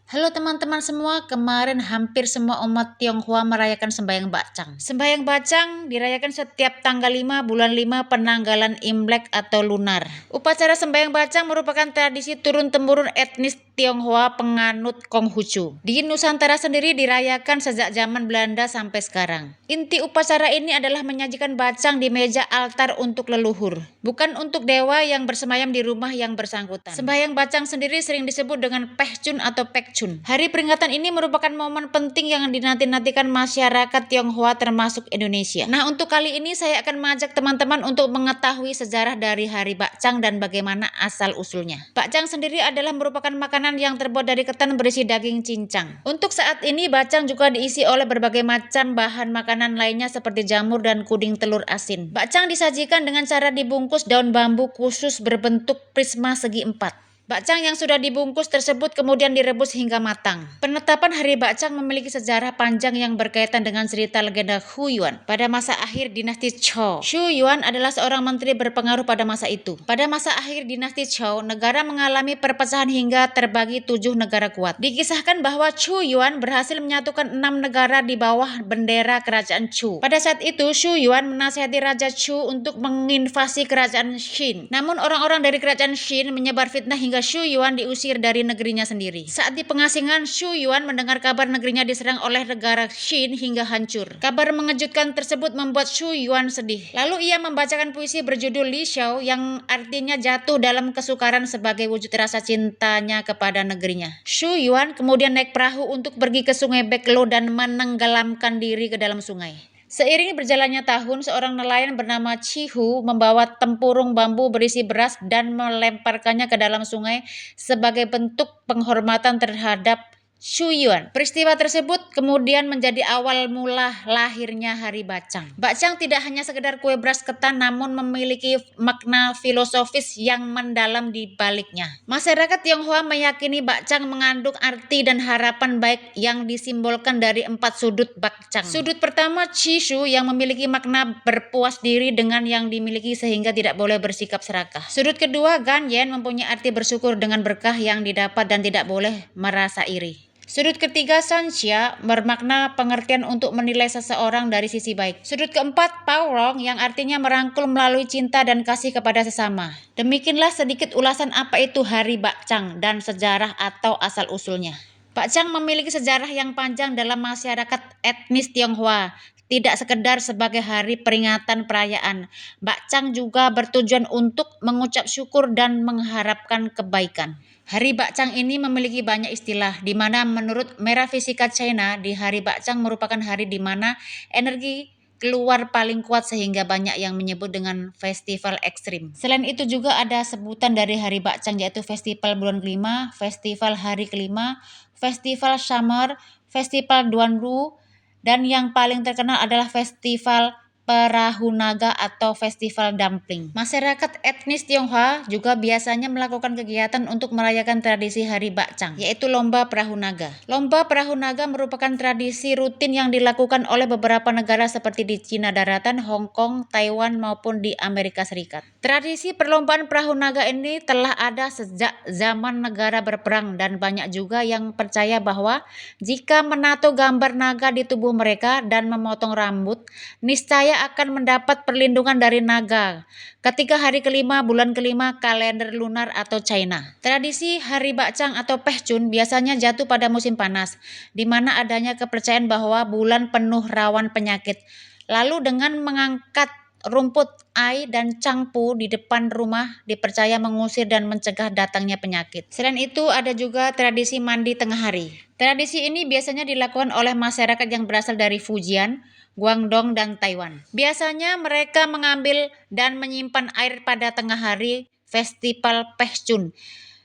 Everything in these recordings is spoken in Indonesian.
Halo teman-teman semua, kemarin hampir semua umat Tionghoa merayakan Sembahyang Bacang. Sembahyang Bacang dirayakan setiap tanggal 5 bulan 5 penanggalan Imlek atau lunar. Upacara Sembahyang Bacang merupakan tradisi turun-temurun etnis Tionghoa penganut Konghucu. Di Nusantara sendiri dirayakan sejak zaman Belanda sampai sekarang. Inti upacara ini adalah menyajikan bacang di meja altar untuk leluhur, bukan untuk dewa yang bersemayam di rumah yang bersangkutan. Sembahyang Bacang sendiri sering disebut dengan Pehcun atau Pekcun. Hari peringatan ini merupakan momen penting yang dinanti-nantikan masyarakat Tionghoa termasuk Indonesia. Nah, untuk kali ini saya akan mengajak teman-teman untuk mengetahui sejarah dari Hari Bacang dan bagaimana asal-usulnya. Bacang sendiri adalah merupakan makanan yang terbuat dari ketan berisi daging cincang. Untuk saat ini, bacang juga diisi oleh berbagai macam bahan makanan lainnya seperti jamur dan kuding telur asin. Bacang disajikan dengan cara dibungkus daun bambu khusus berbentuk prisma segi empat. Bacang yang sudah dibungkus tersebut kemudian direbus hingga matang. Penetapan Hari Bacang memiliki sejarah panjang yang berkaitan dengan cerita legenda Hu Yuan pada masa akhir dinasti Zhou. Hu Yuan adalah seorang menteri berpengaruh pada masa itu. Pada masa akhir dinasti Zhou, negara mengalami perpecahan hingga terbagi 7 negara kuat. Dikisahkan bahwa Hu Yuan berhasil menyatukan 6 negara di bawah bendera kerajaan Chu. Pada saat itu, Hu Yuan menasihati Raja Chu untuk menginvasi kerajaan Qin. Namun orang-orang dari kerajaan Qin menyebar fitnah hingga Hu Yuan diusir dari negerinya sendiri. Saat di pengasingan, Hu Yuan mendengar kabar negerinya diserang oleh negara Qin hingga hancur. Kabar mengejutkan tersebut membuat Hu Yuan sedih. Lalu ia membacakan puisi berjudul Li Xiao yang artinya jatuh dalam kesukaran sebagai wujud rasa cintanya kepada negerinya. Hu Yuan kemudian naik perahu untuk pergi ke sungai Beklo dan menenggelamkan diri ke dalam sungai. Seiring berjalannya tahun, seorang nelayan bernama Chihu membawa tempurung bambu berisi beras dan melemparkannya ke dalam sungai sebagai bentuk penghormatan terhadap Hu Yuan. Peristiwa tersebut kemudian menjadi awal mula lahirnya Hari Bacang. Bacang tidak hanya sekedar kue beras ketan namun memiliki makna filosofis yang mendalam di baliknya. Masyarakat Tionghoa meyakini bacang mengandung arti dan harapan baik yang disimbolkan dari 4 sudut bacang. Sudut pertama Chishu yang memiliki makna berpuas diri dengan yang dimiliki sehingga tidak boleh bersikap serakah. Sudut kedua Ganyen mempunyai arti bersyukur dengan berkah yang didapat dan tidak boleh merasa iri. Sudut ketiga Sanxia bermakna pengertian untuk menilai seseorang dari sisi baik. Sudut keempat Paurong yang artinya merangkul melalui cinta dan kasih kepada sesama. Demikianlah sedikit ulasan apa itu Hari Bacang dan sejarah atau asal-usulnya. Bacang memiliki sejarah yang panjang dalam masyarakat etnis Tionghoa. Tidak sekedar sebagai hari peringatan perayaan, bacang juga bertujuan untuk mengucap syukur dan mengharapkan kebaikan. Hari Bacang ini memiliki banyak istilah, di mana menurut Metafisika China, di Hari Bacang merupakan hari di mana energi keluar paling kuat sehingga banyak yang menyebut dengan festival ekstrim. Selain itu juga ada sebutan dari Hari Bacang yaitu Festival Bulan Kelima, Festival Hari Kelima, Festival Summer, Festival Duanru, dan yang paling terkenal adalah Festival Perahu Naga atau Festival Dumpling. Masyarakat etnis Tionghoa juga biasanya melakukan kegiatan untuk merayakan tradisi Hari Bacang, yaitu Lomba Perahu Naga. Lomba Perahu Naga merupakan tradisi rutin yang dilakukan oleh beberapa negara seperti di Cina Daratan, Hong Kong, Taiwan, maupun di Amerika Serikat. Tradisi perlombaan perahu naga ini telah ada sejak zaman negara berperang dan banyak juga yang percaya bahwa jika menato gambar naga di tubuh mereka dan memotong rambut, niscaya akan mendapat perlindungan dari naga ketika hari kelima bulan kelima kalender lunar atau China. Tradisi Hari Bacang atau Pehcun biasanya jatuh pada musim panas, di mana adanya kepercayaan bahwa bulan penuh rawan penyakit. Lalu dengan mengangkat rumput ai dan cangpu di depan rumah dipercaya mengusir dan mencegah datangnya penyakit. Selain itu ada juga tradisi mandi tengah hari. Tradisi ini biasanya dilakukan oleh masyarakat yang berasal dari Fujian, Guangdong, dan Taiwan. Biasanya mereka mengambil dan menyimpan air pada tengah hari Festival Pehcun.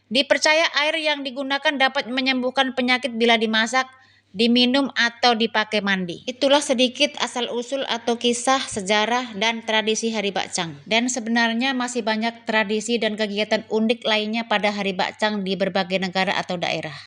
Dipercaya air yang digunakan dapat menyembuhkan penyakit bila dimasak, diminum, atau dipakai mandi. Itulah sedikit asal-usul atau kisah, sejarah, dan tradisi Hari Bacang. Dan sebenarnya masih banyak tradisi dan kegiatan unik lainnya pada Hari Bacang di berbagai negara atau daerah.